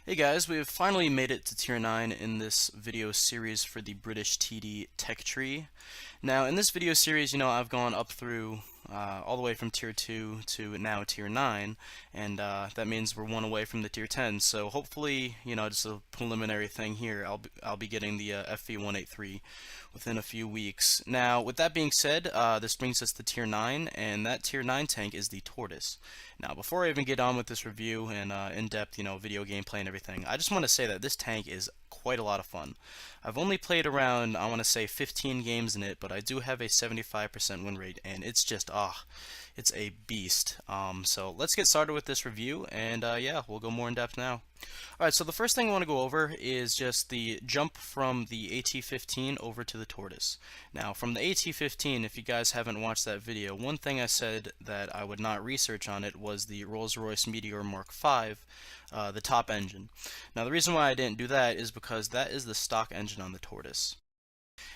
Hey guys, we have finally made it to Tier 9 in this video series for the British TD Tech Tree. Now, in this video series, I've gone up through all the way from Tier 2 to now Tier 9, and that means we're one away from the Tier 10. So hopefully, just a preliminary thing here, I'll be getting the FV183 within a few weeks. Now, with that being said, this brings us to Tier 9, and that Tier 9 tank is the Tortoise. Now, before I even get on with this review and in-depth, video gameplay and everything, I just want to say that this tank is quite a lot of fun. I've only played around, I want to say 15 games in it, but I do have a 75% win rate, and it's just, it's a beast. So let's get started with this review, and yeah, we'll go more in depth now. Alright, so the first thing I want to go over is just the jump from the AT-15 over to the Tortoise. Now, from the AT-15, if you guys haven't watched that video, one thing I said that I would not research on it was the Rolls-Royce Meteor Mark V, the top engine. Now, the reason why I didn't do that is because that is the stock engine on the Tortoise.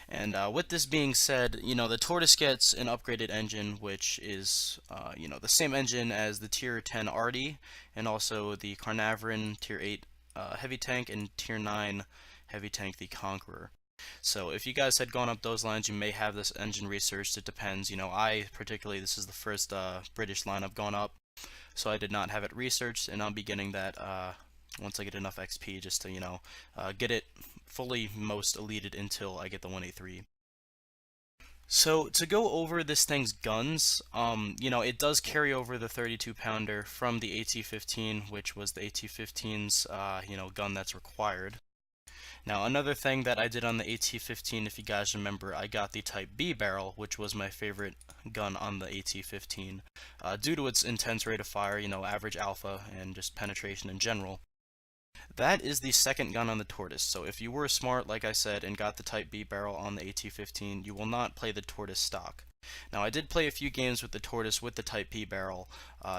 And with this being said, the Tortoise gets an upgraded engine, which is, the same engine as the Tier 10 Arty, and also the Carnarvon Tier 8 Heavy Tank, and Tier 9 Heavy Tank, the Conqueror. So if you guys had gone up those lines, you may have this engine researched. It depends. I particularly, this is the first British line I've gone up, so I did not have it researched, and I'll be getting that once I get enough XP just to, get it fully most elited until I get the 183. So to go over this thing's guns, it does carry over the 32 pounder from the AT-15, which was the AT-15's, gun that's required. Now, another thing that I did on the AT-15, if you guys remember, I got the Type B barrel, which was my favorite gun on the AT-15, due to its intense rate of fire, average alpha, and just penetration in general. That is the second gun on the Tortoise, so if you were smart, like I said, and got the Type B barrel on the AT-15, you will not play the Tortoise stock. Now, I did play a few games with the Tortoise with the Type B barrel,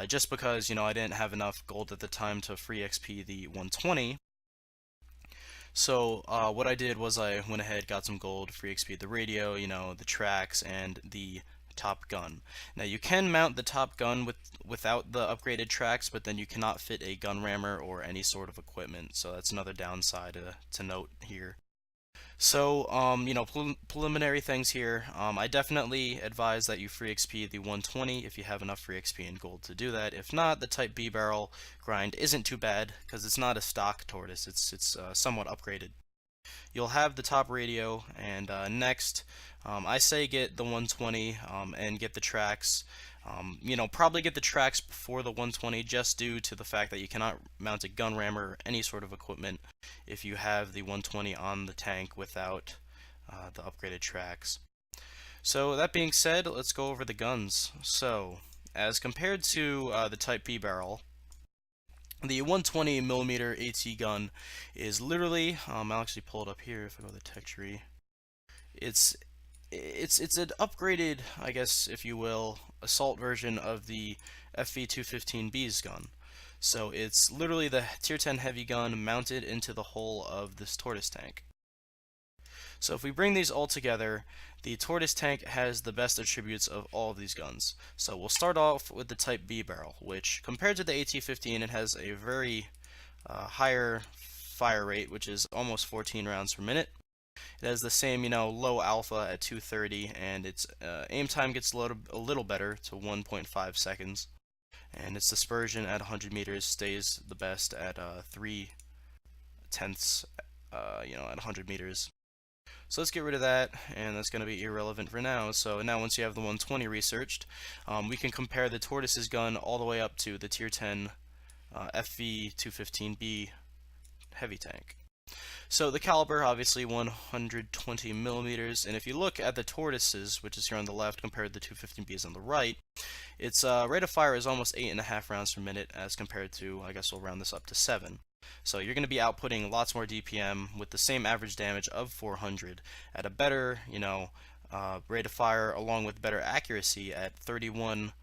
just because, I didn't have enough gold at the time to free XP the 120. So, what I did was I went ahead, got some gold, free XP the radio, the tracks, and the Top Gun. Now you can mount the Top Gun without the upgraded tracks, but then you cannot fit a gun rammer or any sort of equipment, so that's another downside to note here. So, preliminary things here. I definitely advise that you free XP the 120 if you have enough free XP and gold to do that. If not, the Type B barrel grind isn't too bad because it's not a stock Tortoise. It's somewhat upgraded. You'll have the top radio, and next, I say get the 120 and get the tracks. Probably get the tracks before the 120 just due to the fact that you cannot mount a gun rammer or any sort of equipment if you have the 120 on the tank without the upgraded tracks. So that being said, let's go over the guns. So, as compared to the Type B barrel, the 120mm AT gun is literally, I'll actually pull it up here if I go to the tech tree. It's an upgraded, I guess, if you will, assault version of the FV215B's gun. So it's literally the Tier 10 heavy gun mounted into the hull of this Tortoise tank. So if we bring these all together, the Tortoise tank has the best attributes of all of these guns. So we'll start off with the Type B barrel, which compared to the AT-15, it has a very higher fire rate, which is almost 14 rounds per minute. It has the same, low alpha at 230, and its aim time gets a little better to 1.5 seconds. And its dispersion at 100 meters stays the best at 3/10, at 100 meters. So let's get rid of that, and that's going to be irrelevant for now. So now once you have the 120 researched, we can compare the Tortoise's gun all the way up to the Tier 10 FV215B heavy tank. So the caliber, obviously 120 millimeters, and if you look at the Tortoises, which is here on the left, compared to the 215Bs on the right, its rate of fire is almost 8.5 rounds per minute as compared to, I guess we'll round this up to 7. So you're going to be outputting lots more DPM with the same average damage of 400 at a better, rate of fire, along with better accuracy at 31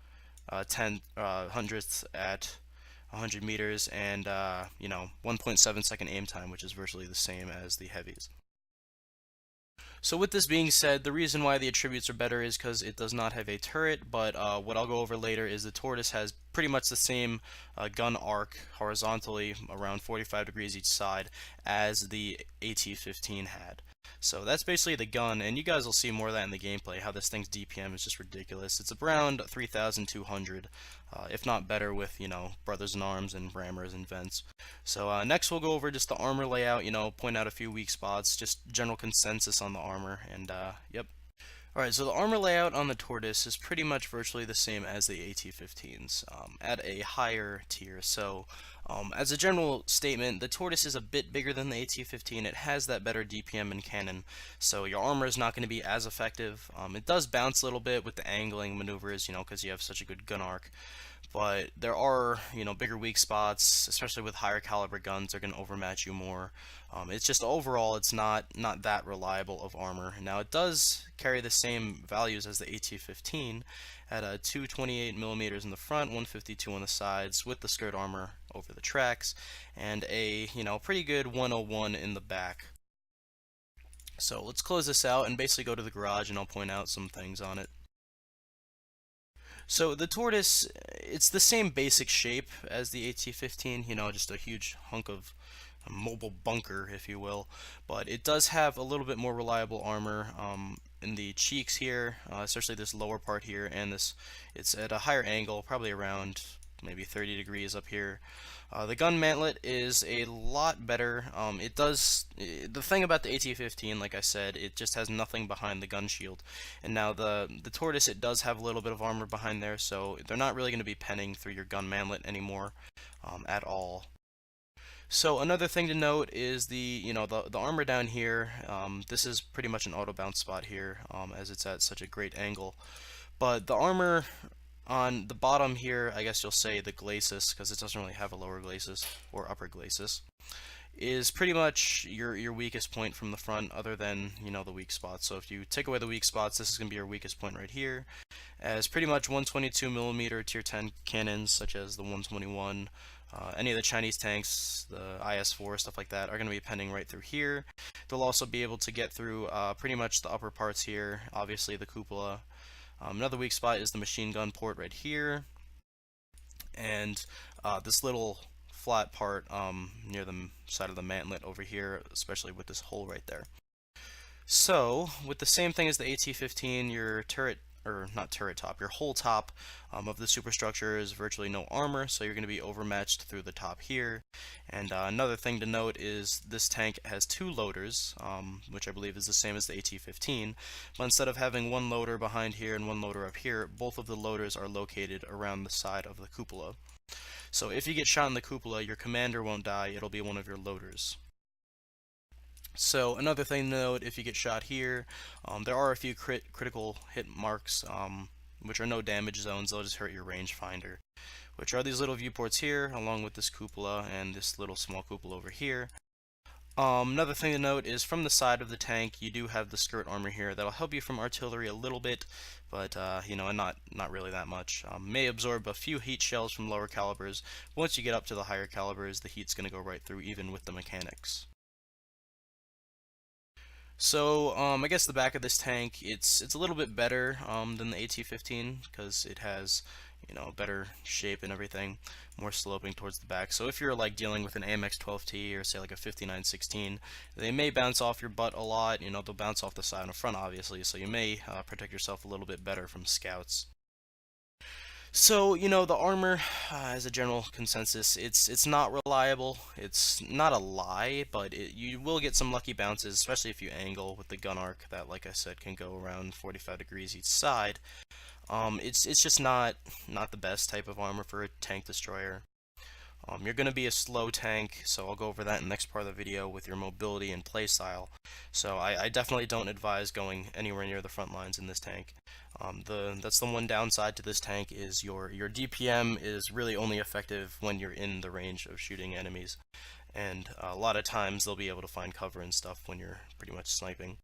hundredths at 100 meters, and 1.7 second aim time, which is virtually the same as the heavies. So with this being said, the reason why the attributes are better is because it does not have a turret, but what I'll go over later is the Tortoise has pretty much the same gun arc horizontally around 45 degrees each side as the AT-15 had. So that's basically the gun, and you guys will see more of that in the gameplay, how this thing's DPM is just ridiculous. It's around 3,200, if not better with, Brothers in Arms and rammers and vents. So next we'll go over just the armor layout, point out a few weak spots, just general consensus on the armor, and yep. Alright, so the armor layout on the Tortoise is pretty much virtually the same as the AT-15s, at a higher tier. So, as a general statement, the Tortoise is a bit bigger than the AT-15. It has that better DPM and cannon, so your armor is not going to be as effective. It does bounce a little bit with the angling maneuvers, because you have such a good gun arc. But there are, bigger weak spots, especially with higher caliber guns. They're going to overmatch you more. It's just overall, it's not that reliable of armor. Now, it does carry the same values as the AT-15 at 228 millimeters in the front, 152 on the sides, with the skirt armor over the tracks, and a pretty good 101 in the back. So let's close this out and basically go to the garage, and I'll point out some things on it. So the Tortoise, it's the same basic shape as the AT-15, just a huge hunk of a mobile bunker, if you will, but it does have a little bit more reliable armor in the cheeks here, especially this lower part here, and it's at a higher angle, probably around maybe 30 degrees up here. The gun mantlet is a lot better. The thing about the AT-15, like I said, it just has nothing behind the gun shield. And now the Tortoise, it does have a little bit of armor behind there, so they're not really going to be penning through your gun mantlet anymore at all. So another thing to note is the armor down here. This is pretty much an auto bounce spot here, as it's at such a great angle. But the armor on the bottom here, I guess you'll say the glacis, because it doesn't really have a lower glacis or upper glacis, is pretty much your weakest point from the front, other than the weak spots. So if you take away the weak spots, this is going to be your weakest point right here, as pretty much 122 millimeter tier 10 cannons such as the 121, any of the Chinese tanks, the IS-4, stuff like that, are going to be penning right through here. They'll also be able to get through pretty much the upper parts here, obviously the cupola. Another weak spot is the machine gun port right here, and this little flat part near the side of the mantlet over here, especially with this hole right there. So, with the same thing as the AT-15, your turret, or not turret top, your whole top of the superstructure is virtually no armor, so you're going to be overmatched through the top here. And another thing to note is this tank has two loaders, which I believe is the same as the AT-15, but instead of having one loader behind here and one loader up here, both of the loaders are located around the side of the cupola. So if you get shot in the cupola, your commander won't die, it'll be one of your loaders. So another thing to note, if you get shot here, there are a few critical hit marks, which are no damage zones. They'll just hurt your rangefinder, which are these little viewports here, along with this cupola and this little small cupola over here. Another thing to note is from the side of the tank, you do have the skirt armor here that'll help you from artillery a little bit, but not really that much. May absorb a few heat shells from lower calibers. Once you get up to the higher calibers, the heat's going to go right through, even with the mechanics. So, I guess the back of this tank, it's a little bit better than the AT-15, because it has, better shape and everything, more sloping towards the back. So if you're like dealing with an AMX-12T or say like a 5916, they may bounce off your butt a lot. They'll bounce off the side and front, obviously, so you may protect yourself a little bit better from scouts. So, the armor, as a general consensus, it's not reliable. It's not a lie, but you will get some lucky bounces, especially if you angle with the gun arc that, like I said, can go around 45 degrees each side. It's just not the best type of armor for a tank destroyer. You're going to be a slow tank, so I'll go over that in the next part of the video with your mobility and playstyle. So I definitely don't advise going anywhere near the front lines in this tank. That's the one downside to this tank, is your DPM is really only effective when you're in the range of shooting enemies. And a lot of times they'll be able to find cover and stuff when you're pretty much sniping.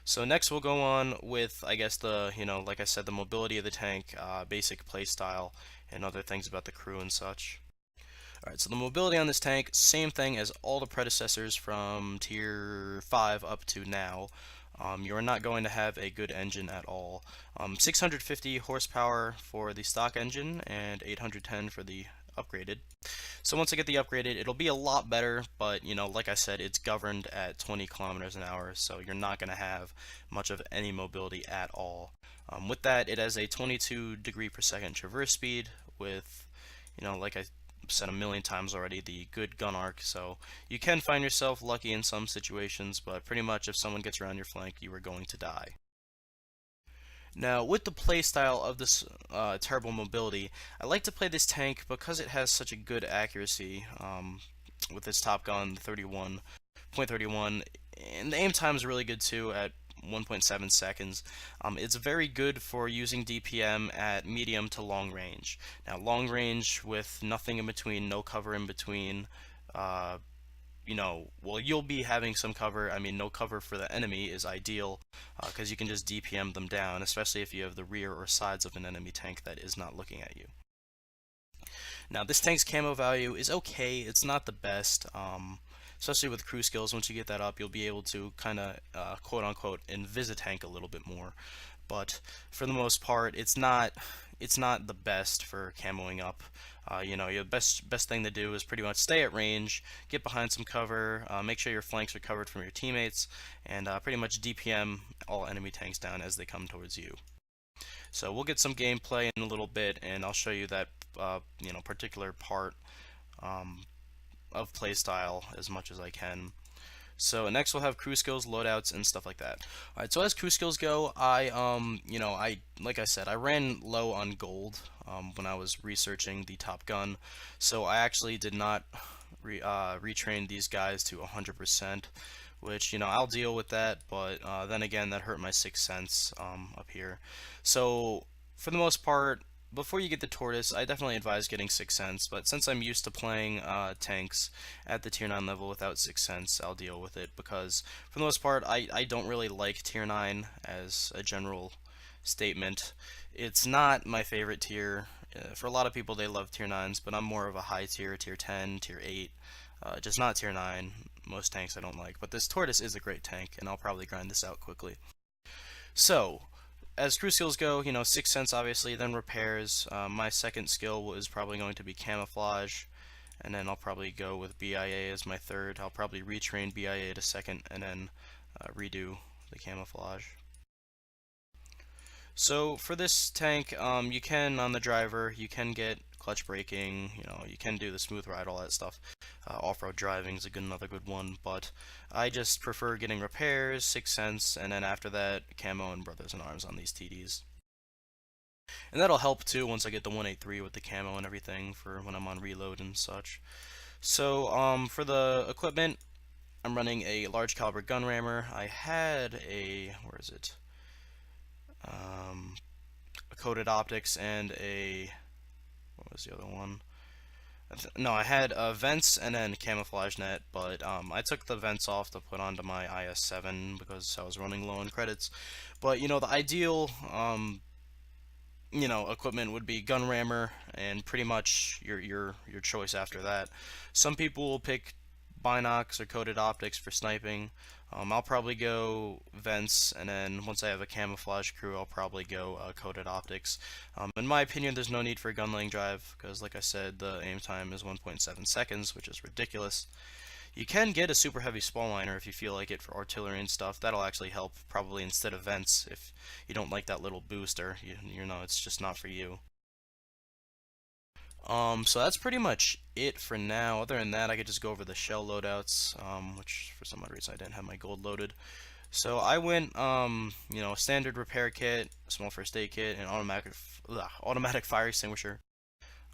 So next we'll go on with, I guess, like I said, the mobility of the tank, basic playstyle, and other things about the crew and such. Alright, so the mobility on this tank, same thing as all the predecessors from tier 5 up to now. you're not going to have a good engine at all. 650 horsepower for the stock engine and 810 for the upgraded. So once I get the upgraded, it'll be a lot better, but like I said, it's governed at 20 kilometers an hour, so you're not going to have much of any mobility at all. With that, it has a 22 degree per second traverse speed with, like I said a million times already, the good gun arc, so you can find yourself lucky in some situations, but pretty much if someone gets around your flank, you are going to die. Now, with the playstyle of this terrible mobility, I like to play this tank because it has such a good accuracy with its Top Gun 31.31, and the aim time is really good too at 1.7 seconds. It's very good for using DPM at medium to long range. Now, long range with nothing in between, no cover in between, uh, well, you'll be having some cover. I mean, no cover for the enemy is ideal because you can just DPM them down, especially if you have the rear or sides of an enemy tank that is not looking at you. Now, this tank's camo value is okay. It's not the best, especially with crew skills. Once you get that up, you'll be able to kind of quote-unquote tank a little bit more. But for the most part, it's not the best for camoing up. Your best thing to do is pretty much stay at range, get behind some cover, make sure your flanks are covered from your teammates, and pretty much DPM all enemy tanks down as they come towards you. So we'll get some gameplay in a little bit, and I'll show you that particular part um, of playstyle as much as I can. So next we'll have crew skills, loadouts, and stuff like that. Alright, so as crew skills go, like I said, I ran low on gold when I was researching the Top Gun, so I actually did not retrain these guys to 100%, which, I'll deal with that, but then again, that hurt my 6th sense up here. So, for the most part, before you get the Tortoise, I definitely advise getting 6th sense, but since I'm used to playing tanks at the tier 9 level without 6th sense, I'll deal with it, because for the most part, I don't really like tier 9 as a general statement. It's not my favorite tier. For a lot of people, they love tier 9s, but I'm more of a high tier, tier 10, tier 8, just not tier 9. Most tanks I don't like, but this Tortoise is a great tank, and I'll probably grind this out quickly. So, as crew skills go, 6th sense obviously, then repairs. My second skill is probably going to be camouflage, and then I'll probably go with BIA as my third. I'll probably retrain BIA to second, and then redo the camouflage. So for this tank, you can, on the driver, you can get clutch braking, you can do the smooth ride, all that stuff. Off-road driving is another good one, but I just prefer getting repairs, 6th sense, and then after that, camo and brothers in arms on these TDs. And that'll help too once I get the 183 with the camo and everything for when I'm on reload and such. So for the equipment, I'm running a large caliber gun rammer. I had where is it? A coated optics and what was the other one? No, I had vents and then camouflage net, but I took the vents off to put onto my IS-7 because I was running low on credits. But the ideal equipment would be gun rammer, and pretty much your choice after that. Some people will pick binocs or coated optics for sniping. I'll probably go vents, and then once I have a camouflage crew, I'll probably go coated optics. In my opinion, there's no need for a gun laying drive, because like I said, the aim time is 1.7 seconds, which is ridiculous. You can get a super heavy spawn liner if you feel like it for artillery and stuff. That'll actually help, probably instead of vents, if you don't like that little booster. It's just not for you. So that's pretty much it for now. Other than that, I could just go over the shell loadouts, which for some odd reason I didn't have my gold loaded. So I went, standard repair kit, small first aid kit, and automatic fire extinguisher.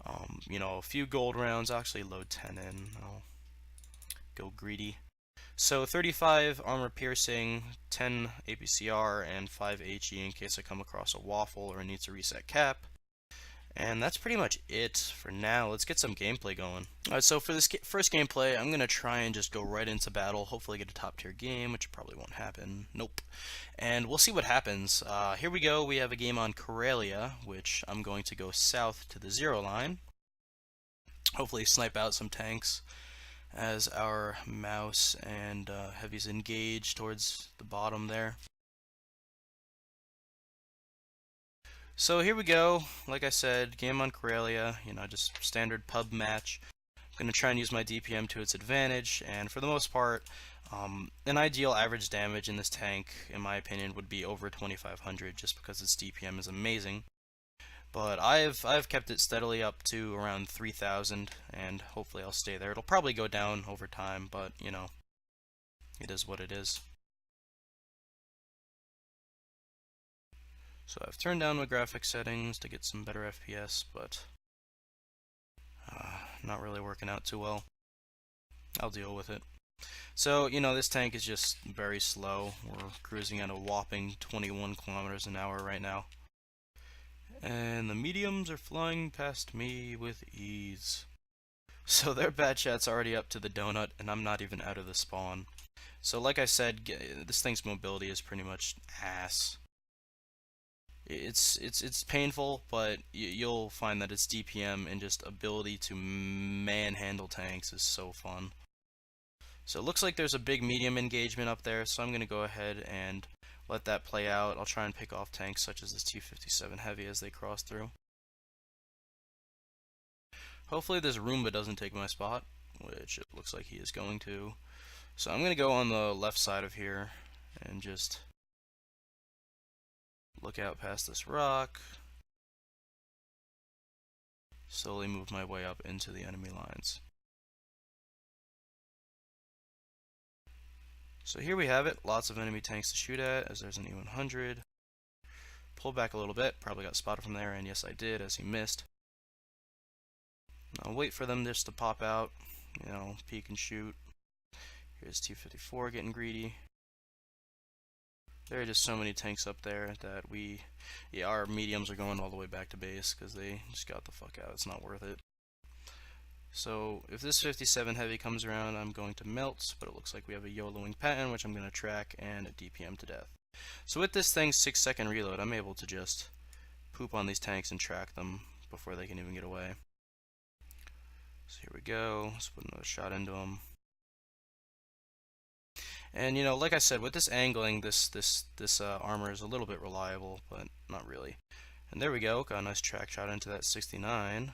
A few gold rounds. I'll actually load 10 in. I'll go greedy. So 35 armor piercing, 10 APCR, and 5 HE in case I come across a waffle or need to reset cap. And that's pretty much it for now. Let's get some gameplay going. Alright, so for this first gameplay, I'm going to try and just go right into battle, hopefully get a top tier game, which probably won't happen. Nope. And we'll see what happens. Here we go. We have a game on Karelia, which I'm going to go south to the 0 line. Hopefully snipe out some tanks as our mouse and heavies engage towards the bottom there. So here we go. Like I said, game on Corellia, just standard pub match. I'm going to try and use my DPM to its advantage, and for the most part, an ideal average damage in this tank, in my opinion, would be over 2500 just because its DPM is amazing. But I've kept it steadily up to around 3000, and hopefully I'll stay there. It'll probably go down over time, but, it is what it is. So I've turned down my graphics settings to get some better FPS, but not really working out too well. I'll deal with it. So, this tank is just very slow. We're cruising at a whopping 21 kilometers an hour right now. And the mediums are flying past me with ease. So their bad chat's already up to the donut, and I'm not even out of the spawn. So like I said, this thing's mobility is pretty much ass. It's painful, but you'll find that its DPM and just ability to manhandle tanks is so fun. So it looks like there's a big medium engagement up there, so I'm going to go ahead and let that play out. I'll try and pick off tanks such as this T-57 Heavy as they cross through. Hopefully this Roomba doesn't take my spot, which it looks like he is going to. So I'm going to go on the left side of here and just look out past this rock. Slowly move my way up into the enemy lines. So here we have it, lots of enemy tanks to shoot at as there's an E-100. Pull back a little bit, probably got spotted from there, and yes I did as he missed. I'll wait for them just to pop out, peek and shoot. Here's T-54 getting greedy. There are just so many tanks up there that our mediums are going all the way back to base because they just got the fuck out. It's not worth it. So if this 57 Heavy comes around, I'm going to melt, but it looks like we have a YOLOing pattern, which I'm going to track and DPM to death. So with this thing's 6-second reload, I'm able to just poop on these tanks and track them before they can even get away. So here we go. Let's put another shot into them. And like I said, with this angling, this armor is a little bit reliable, but not really. And there we go. Got a nice track shot into that 69.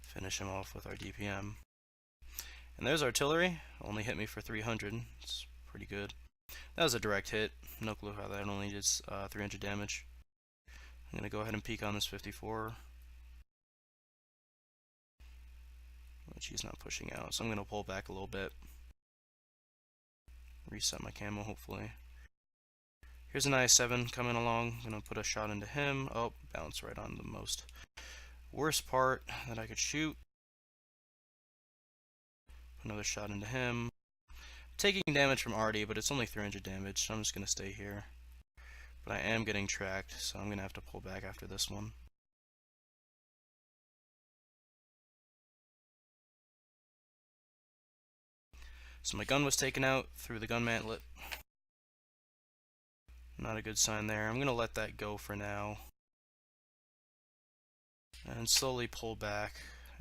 Finish him off with our DPM. And there's artillery. Only hit me for 300. It's pretty good. That was a direct hit. No clue how that only did 300 damage. I'm gonna go ahead and peek on this 54. Which he's not pushing out, so I'm gonna pull back a little bit. Reset my camo, hopefully. Here's an IS-7 coming along. I'm gonna put a shot into him. Oh, bounce right on the most worst part that I could shoot. Another shot into him. Taking damage from Artie, but it's only 300 damage, so I'm just gonna stay here. But I am getting tracked, so I'm gonna have to pull back after this one. So my gun was taken out through the gun mantlet. Not a good sign there. I'm going to let that go for now. And slowly pull back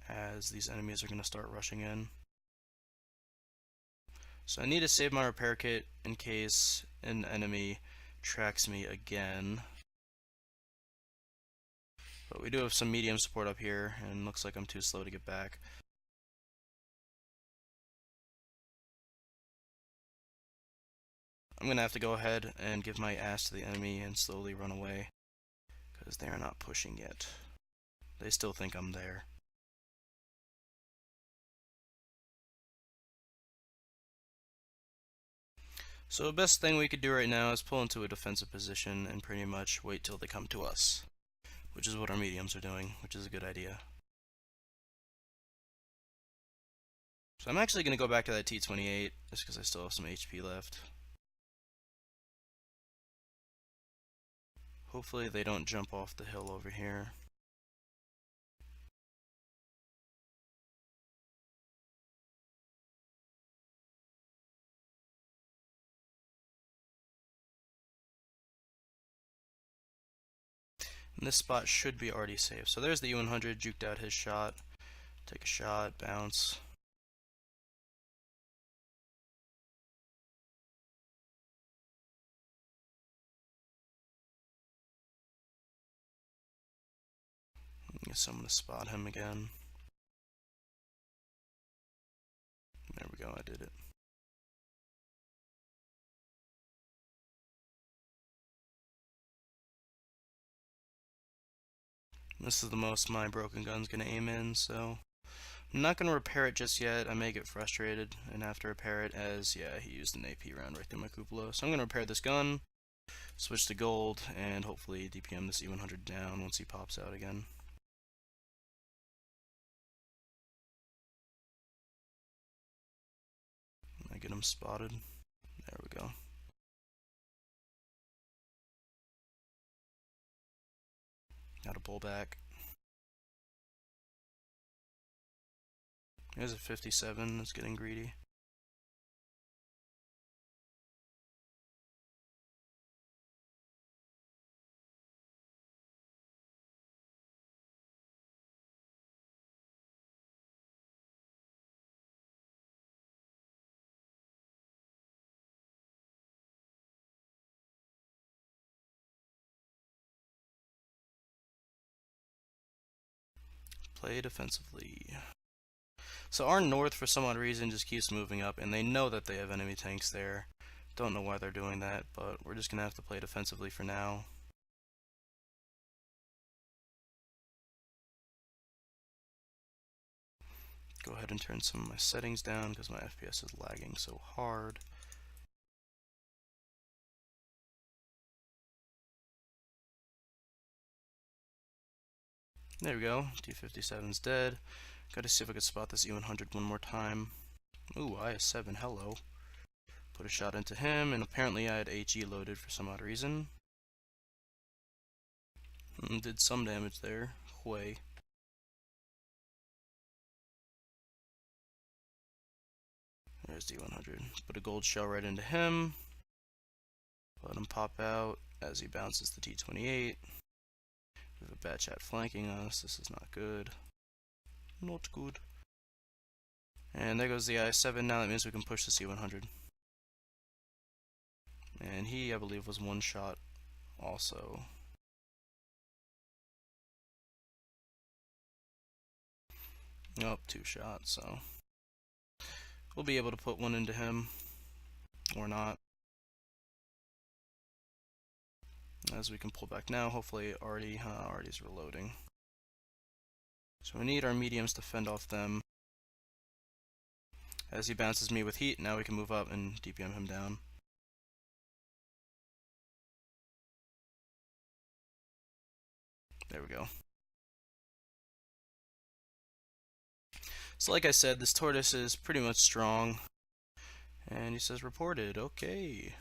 as these enemies are going to start rushing in. So I need to save my repair kit in case an enemy tracks me again. But we do have some medium support up here, and looks like I'm too slow to get back. I'm going to have to go ahead and give my ass to the enemy and slowly run away, because they are not pushing yet. They still think I'm there. So the best thing we could do right now is pull into a defensive position and pretty much wait till they come to us, which is what our mediums are doing, which is a good idea. So I'm actually going to go back to that T-28 just because I still have some HP left. Hopefully they don't jump off the hill over here. And this spot should be already safe. So there's the U-100, juked out his shot. Take a shot, bounce. Guess I'm gonna spot him again. There we go, I did it. This is the most my broken gun's gonna aim in, so I'm not gonna repair it just yet. I may get frustrated and have to repair it as, yeah, he used an AP round right through my cupola. So I'm gonna repair this gun, switch to gold, and hopefully DPM this E100 down once he pops out again. I get him spotted. There we go. Got to pull back. There's a 57 that's getting greedy. Play defensively. So our north, for some odd reason, just keeps moving up, and they know that they have enemy tanks there. Don't know why they're doing that, but we're just going to have to play defensively for now. Go ahead and turn some of my settings down because my FPS is lagging so hard. There we go, T-57's dead. Gotta see if I can spot this E100 one more time. Ooh, IS-7, hello. Put a shot into him, and apparently I had HE loaded for some odd reason. Did some damage there. Way. There's D100. Put a gold shell right into him. Let him pop out as he bounces the T28. We have a bad chat flanking us. This is not good. Not good. And there goes the I-7. Now that means we can push the C100. And he, I believe, was one shot also. Nope, two shots, so we'll be able to put one into him, or not. As we can pull back now, hopefully Artie's reloading. So we need our mediums to fend off them. As he bounces me with heat, now we can move up and DPM him down. There we go. So like I said, this Tortoise is pretty much strong. And he says reported, okay.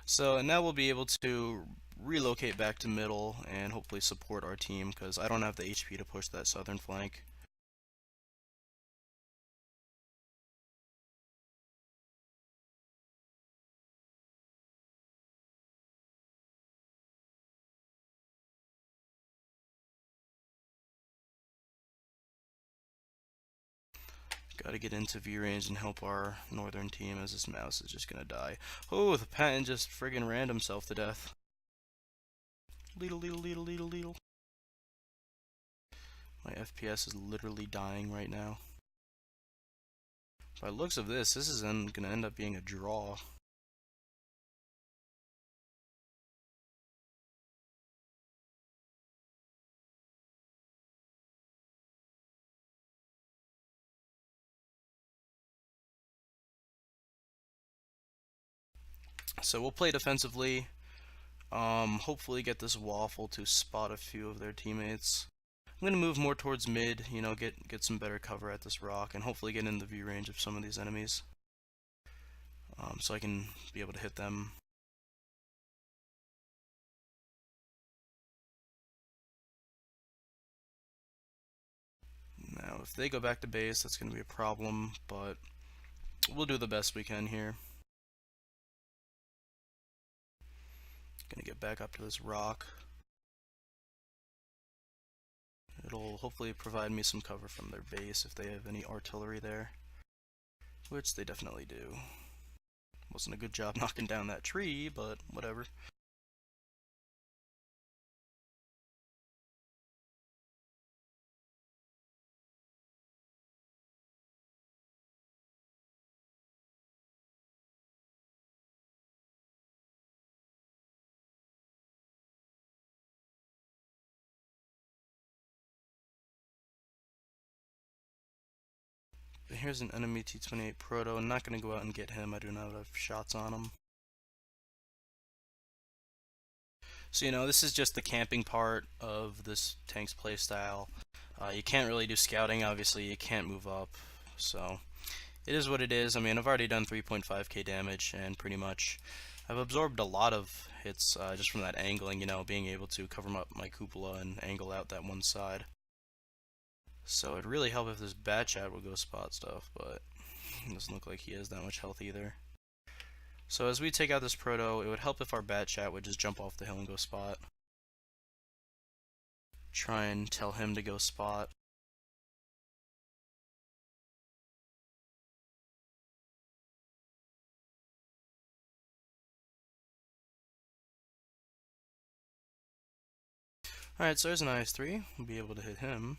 So now we'll be able to relocate back to middle and hopefully support our team because I don't have the HP to push that southern flank. Gotta get into view range and help our northern team as this mouse is just gonna die. Oh, the Patton just friggin' ran himself to death. Leedle, leedle, leedle, leedle, leedle. My FPS is literally dying right now. By the looks of this is gonna end up being a draw. So we'll play defensively. Hopefully get this waffle to spot a few of their teammates. I'm gonna move more towards mid, you know, get some better cover at this rock, and hopefully get in the view range of some of these enemies, so I can be able to hit them. Now, if they go back to base, that's gonna be a problem, but we'll do the best we can here. Gonna get back up to this rock. It'll hopefully provide me some cover from their base if they have any artillery there, which they definitely do. Wasn't a good job knocking down that tree, but whatever. here's an enemy T-28 Proto. I'm not going to go out and get him. I do not have shots on him. So, this is just the camping part of this tank's playstyle. You can't really do scouting, obviously. You can't move up. So, it is what it is. I mean, I've already done 3.5k damage, and pretty much I've absorbed a lot of hits just from that angling, being able to cover up my cupola and angle out that one side. So it'd really help if this Bat Chat would go spot stuff, but it doesn't look like he has that much health either. So as we take out this Proto, it would help if our Bat Chat would just jump off the hill and go spot. Try and tell him to go spot. Alright, so there's an IS-3. We'll be able to hit him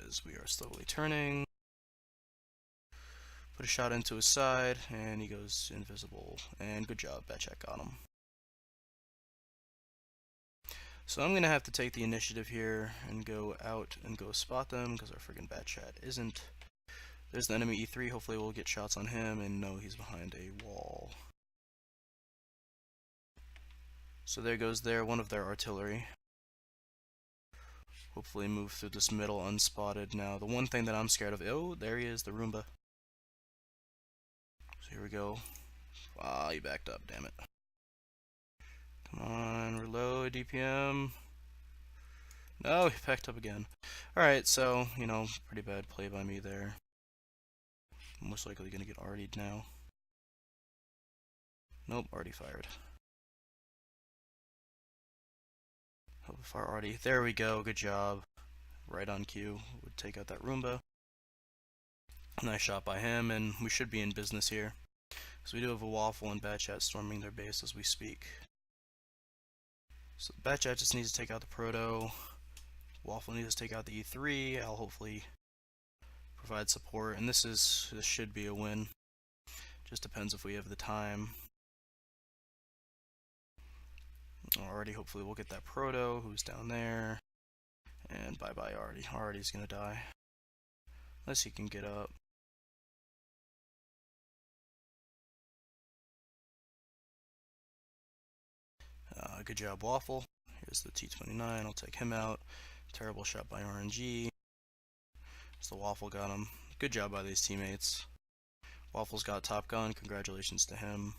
as we are slowly turning. Put a shot into his side, and he goes invisible. And good job, Bat Chat got him. So I'm going to have to take the initiative here and go out and go spot them, because our friggin' Bat Chat isn't. There's the enemy E3, hopefully we'll get shots on him, and no, he's behind a wall. So there goes one of their artillery. Hopefully move through this middle unspotted. Now, the one thing that I'm scared of... Oh, there he is, the Roomba. So here we go. Ah, he backed up, damn it. Come on, reload, DPM. No, he backed up again. Alright, so, pretty bad play by me there. Most likely gonna get RD'd now. Nope, already fired. Hope if our RD. There we go, good job. Right on cue. Would take out that Roomba. Nice shot by him, and we should be in business here. So we do have a Waffle and Bat Chat storming their base as we speak. So Bat Chat just needs to take out the Proto. Waffle needs to take out the E3. I'll hopefully provide support, and this should be a win. Just depends if we have the time. Already, hopefully we'll get that Proto who's down there. And bye-bye Artie. Artie's gonna die. Unless he can get up. Good job, Waffle. Here's the T-29. I'll take him out. Terrible shot by RNG. So the Waffle got him. Good job by these teammates. Waffle's got Top Gun. Congratulations to him.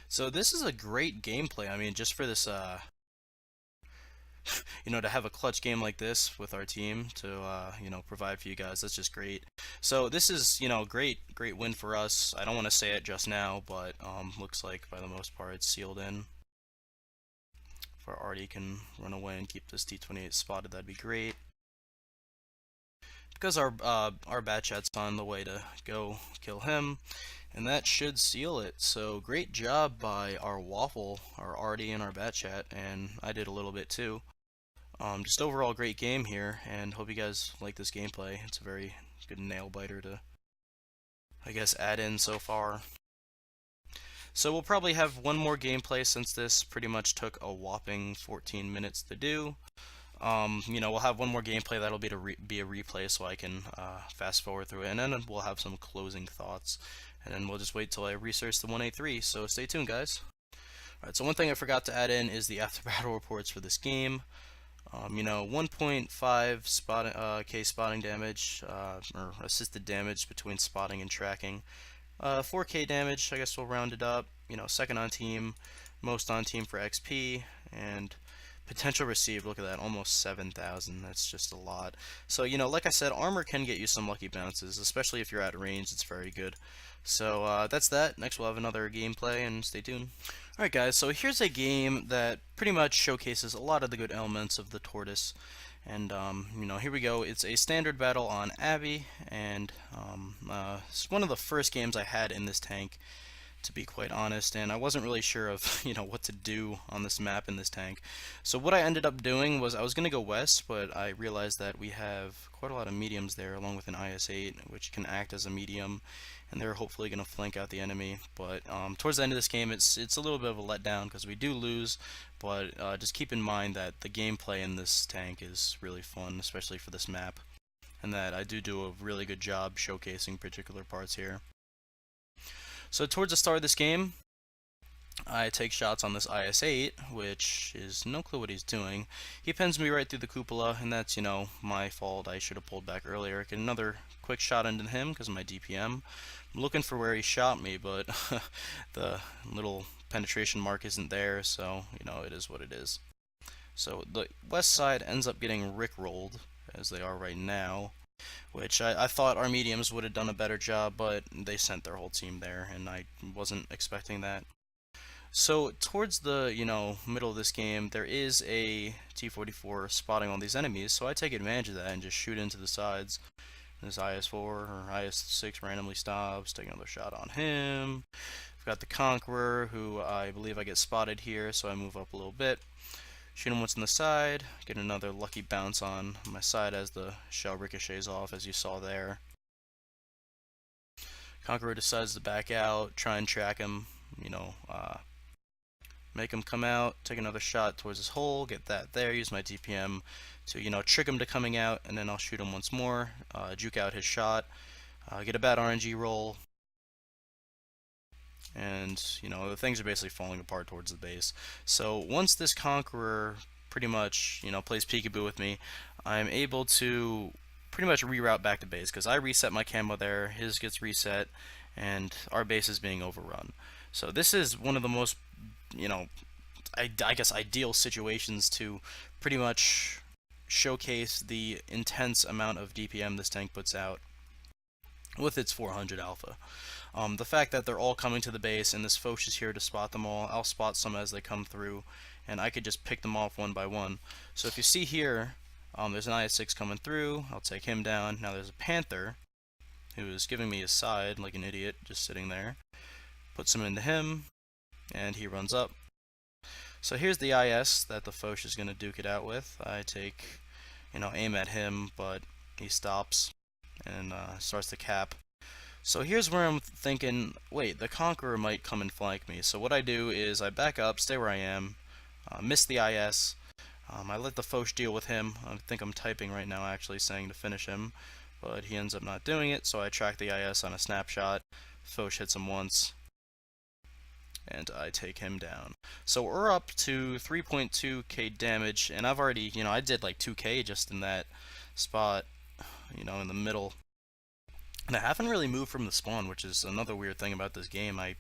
So this is a great gameplay. I mean, just for this, to have a clutch game like this with our team to, provide for you guys. That's just great. So this is, great win for us. I don't want to say it just now, but looks like by the most part it's sealed in. If our Artie can run away and keep this T-28 spotted, that'd be great. Because our Bat Chat's on the way to go kill him, and that should seal it. So great job by our Waffle, our Artie, and our Bat Chat, and I did a little bit too. Just overall great game here, and hope you guys like this gameplay. It's a very good nail biter to, I guess, add in so far. So we'll probably have one more gameplay since this pretty much took a whopping 14 minutes to do. We'll have one more gameplay that'll be a replay, so I can fast forward through it, and then we'll have some closing thoughts, and then we'll just wait till I research the 183. So stay tuned, guys. Alright, so one thing I forgot to add in is the after battle reports for this game. 1.5 K spotting damage, or assisted damage between spotting and tracking. 4K damage, I guess we'll round it up. Second on team, most on team for XP, and potential received, look at that, almost 7,000. That's just a lot. So, like I said, armor can get you some lucky bounces, especially if you're at range. It's very good. So, that's that. Next, we'll have another gameplay, and stay tuned. Alright, guys, so here's a game that pretty much showcases a lot of the good elements of the Tortoise. And, here we go. It's a standard battle on Abby, and it's one of the first games I had in this tank. to be quite honest, and I wasn't really sure of what to do on this map in this tank. So what I ended up doing was I was going to go west, but I realized that we have quite a lot of mediums there along with an IS-8, which can act as a medium, and they're hopefully going to flank out the enemy. But towards the end of this game, it's a little bit of a letdown because we do lose, but just keep in mind that the gameplay in this tank is really fun, especially for this map, and that I do a really good job showcasing particular parts here. So towards the start of this game, I take shots on this IS-8, which is no clue what he's doing. He pins me right through the cupola, and that's, my fault. I should have pulled back earlier. Get another quick shot into him because of my DPM. I'm looking for where he shot me, but the little penetration mark isn't there, so, it is what it is. So the west side ends up getting rickrolled, as they are right now, which I thought our mediums would have done a better job, but they sent their whole team there, and I wasn't expecting that. So towards the middle of this game, there is a T-44 spotting all these enemies, so I take advantage of that and just shoot into the sides. This IS-4 or IS-6 randomly stops, take another shot on him. I've got the Conqueror, who I believe I get spotted here, so I move up a little bit. Shoot him once on the side, get another lucky bounce on my side as the shell ricochets off, as you saw there. Conqueror decides to back out, try and track him, make him come out, take another shot towards his hole, get that there, use my DPM to, trick him to coming out, and then I'll shoot him once more, juke out his shot, get a bad RNG roll, and, the things are basically falling apart towards the base. So once this Conqueror pretty much, plays peekaboo with me, I'm able to pretty much reroute back to base, because I reset my camo there, his gets reset, and our base is being overrun. So this is one of the most, I guess ideal situations to pretty much showcase the intense amount of DPM this tank puts out with its 400 alpha. The fact that they're all coming to the base and this Foch is here to spot them all, I'll spot some as they come through, and I could just pick them off one by one. So if you see here, there's an IS-6 coming through, I'll take him down. Now there's a Panther who is giving me his side like an idiot, just sitting there. Puts him into him, and he runs up. So here's the IS that the Foch is going to duke it out with. I take, aim at him, but he stops and starts to cap. So here's where I'm thinking, wait, the Conqueror might come and flank me. So what I do is I back up, stay where I am, miss the IS. I let the Foch deal with him. I think I'm typing right now actually saying to finish him, but he ends up not doing it, so I track the IS on a snapshot. Foch hits him once, and I take him down. So we're up to 3.2k damage, and I've already, I did like 2k just in that spot, in the middle. And I haven't really moved from the spawn, which is another weird thing about this game. I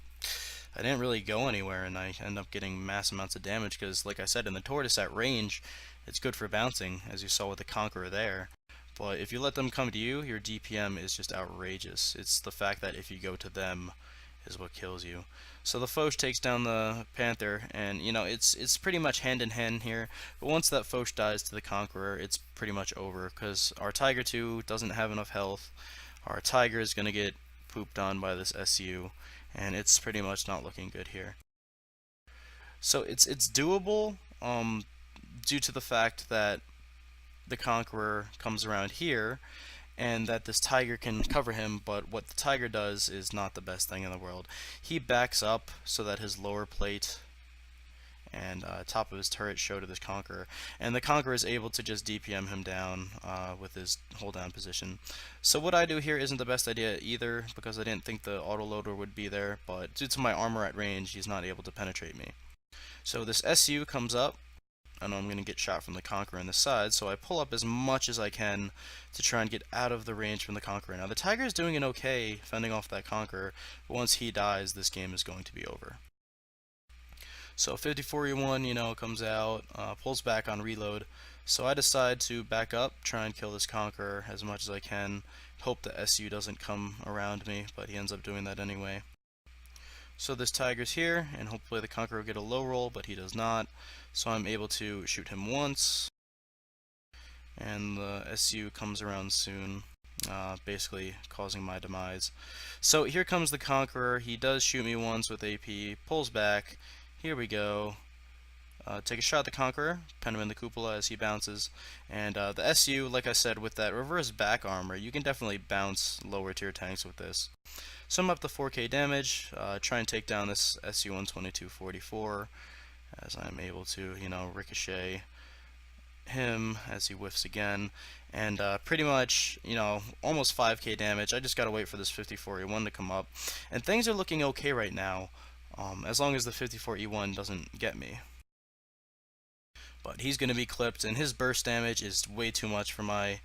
didn't really go anywhere, and I end up getting mass amounts of damage, because, like I said, in the Tortoise at range, it's good for bouncing, as you saw with the Conqueror there. But if you let them come to you, your DPM is just outrageous. It's the fact that if you go to them is what kills you. So the Foch takes down the Panther, and it's pretty much hand in hand here. But once that Foch dies to the Conqueror, it's pretty much over, because our Tiger 2 doesn't have enough health. Our Tiger is going to get pooped on by this SU, and it's pretty much not looking good here. So it's doable due to the fact that the Conqueror comes around here and that this Tiger can cover him, but what the Tiger does is not the best thing in the world. He backs up so that his lower plate and top of his turret show to this Conqueror, and the Conqueror is able to just DPM him down with his hold down position. So what I do here isn't the best idea either, because I didn't think the autoloader would be there, but due to my armor at range, he's not able to penetrate me. So this SU comes up. I know I'm going to get shot from the Conqueror on this side, so I pull up as much as I can to try and get out of the range from the Conqueror. Now the Tiger is doing an okay fending off that Conqueror, but once he dies, this game is going to be over. So 54E1, comes out, pulls back on reload. So I decide to back up, try and kill this Conqueror as much as I can, hope the SU doesn't come around me, but he ends up doing that anyway. So this Tiger's here, and hopefully the Conqueror will get a low roll, but he does not. So I'm able to shoot him once, and the SU comes around soon, basically causing my demise. So here comes the Conqueror. He does shoot me once with AP, pulls back. Here we go. Take a shot at the Conqueror, pen him in the cupola as he bounces, and the SU, like I said, with that reverse back armor, you can definitely bounce lower tier tanks with this. So I'm up to 4k damage, try and take down this SU 12244, as I'm able to, ricochet him as he whiffs again, and pretty much, almost 5k damage. I just gotta wait for this 54E1 to come up, and things are looking okay right now, as long as the 54E1 doesn't get me. But he's going to be clipped, and his burst damage is way too much for my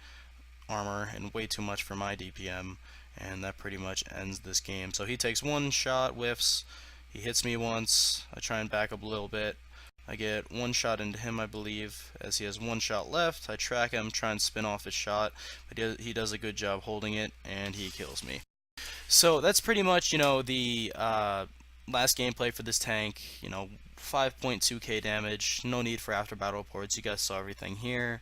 armor and way too much for my DPM, and that pretty much ends this game. So he takes one shot, whiffs, he hits me once, I try and back up a little bit, I get one shot into him, I believe, as he has one shot left. I track him, try and spin off his shot, but he does a good job holding it, and he kills me. So that's pretty much, the last gameplay for this tank. 5.2k damage, no need for after battle reports, you guys saw everything here.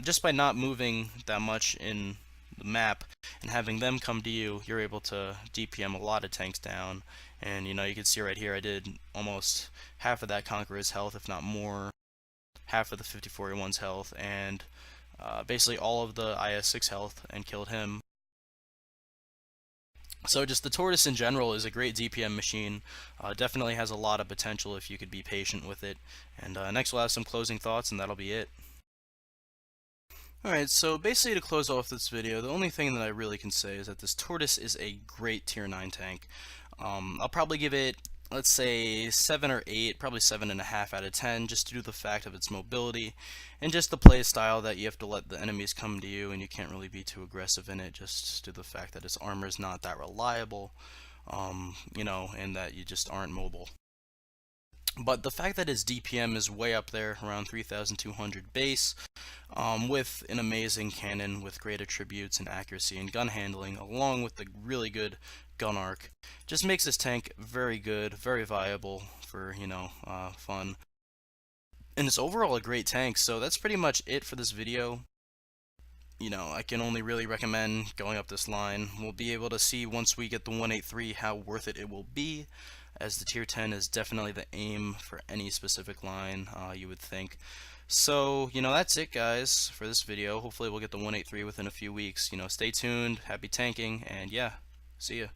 Just by not moving that much in the map and having them come to you, you're able to DPM a lot of tanks down. And you can see right here I did almost half of that Conqueror's health, if not more, half of the 54E1's health, and basically all of the IS-6 health, and killed him. So just the Tortoise in general is a great DPM machine. Definitely has a lot of potential if you could be patient with it. And next we'll have some closing thoughts, and that'll be it. Alright, so basically to close off this video, the only thing that I really can say is that this Tortoise is a great tier 9 tank. I'll probably give it, let's say, 7 or 8, probably 7.5 out of 10, just due to the fact of its mobility, and just the play style that you have to let the enemies come to you, and you can't really be too aggressive in it, just due to the fact that its armor is not that reliable, and that you just aren't mobile. But the fact that its DPM is way up there, around 3,200 base, with an amazing cannon with great attributes and accuracy and gun handling, along with the really good gun arc, just makes this tank very good, very viable for, fun. And it's overall a great tank, so that's pretty much it for this video. I can only really recommend going up this line. We'll be able to see once we get the 183 how worth it will be, as the tier 10 is definitely the aim for any specific line, you would think. So, that's it, guys, for this video. Hopefully we'll get the 183 within a few weeks. Stay tuned, happy tanking, and yeah, see ya.